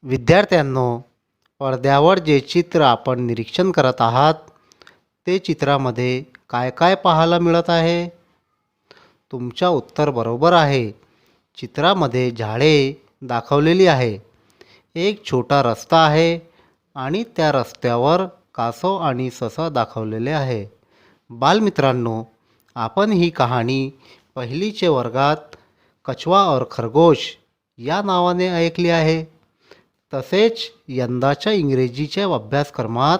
विद्यार्थ्यांनो, पडद्यावर जे चित्र आपण निरीक्षण करत आहात, ते चित्रामध्ये काय काय पाहायला मिळत आहे? तुमच्या उत्तर बरोबर आहे. चित्रामध्ये झाडे दाखवलेली आहे. एक छोटा रस्ता आहे आणि त्या रस्त्यावर कासव आणि ससा दाखवलेले आहे. बालमित्रांनो, आपण ही कहाणी पहिलीचे वर्गात कछवा और खरगोश या नावाने ऐकली आहे. तसेच यंदाच्या इंग्रजीच्या अभ्यासक्रमात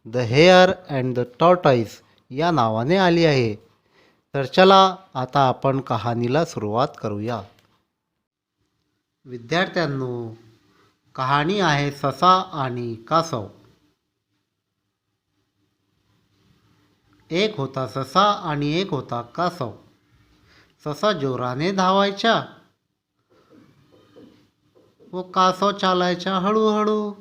द हेअर अँड द टॉर्टाईस या नावाने आली आहे. तर चला आता आपण कहाणीला सुरुवात करूया. विद्यार्थ्यांनो, कहाणी आहे ससा आणि कासव. एक होता ससा आणि एक होता कासव. ससा जोराने धावायचा व कासव चालायचा हळूहळू.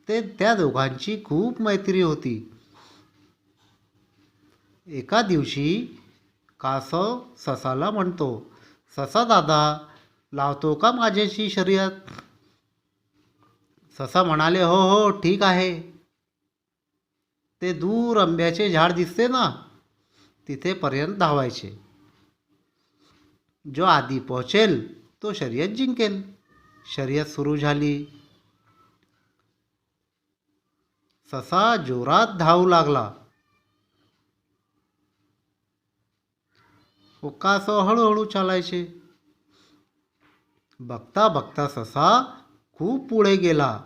त्या दोघांची खूप मैत्री होती. एका दिवशी कासव ससाला म्हणतो, ससा दादा, लावतो का माझ्याशी शर्यत? ससा म्हणाले, हो हो ठीक आहे. ते दूर आंब्याचे झाड दिसते ना, तिथेपर्यंत धावायचे. जो आधी पोहोचेल तो शर्यत जिंकेल. शर्यत सुरू झाली. ससा जोरात धावू लागला व कासव हळूहळू चालायचे. बघता बघता ससा खूप पुढे गेला.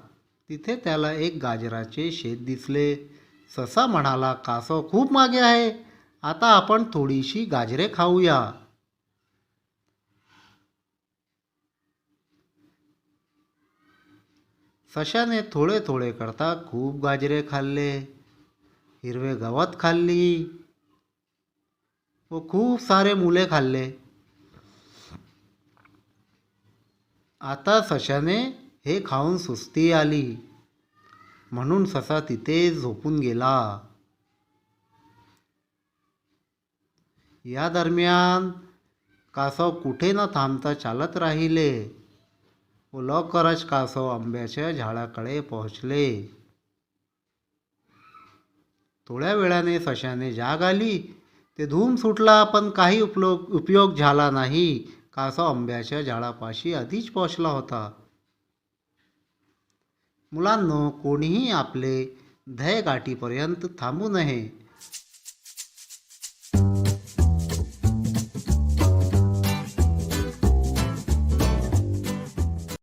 तिथे त्याला एक गाजराचे शेत दिसले. ससा म्हणाला, कासव खूप मागे आहे, आता आपण थोडीशी गाजरे खाऊया. सशाने थोडे थोडे करता खूप गाजरे खाल्ले. हिरवे गवत खाल्ली व खूप सारे मुले खाल्ले. आता सशाने हे खाऊन सुस्ती आली, म्हणून ससा तिथे झोपून गेला. या दरम्यान कासव कुठे न थांबता चालत राहिले व लवकरच कासव आंब्याच्या झाडाकडे पोहोचले. थोड्या वेळाने सशाने जाग आली. ते धूम सुटला, पण काही उपयोग झाला नाही. कासव आंब्याच्या झाडापाशी आधीच पोहोचला होता. मुलांनो, कोणीही आपले ध्येय गाठीपर्यंत थांबू नये.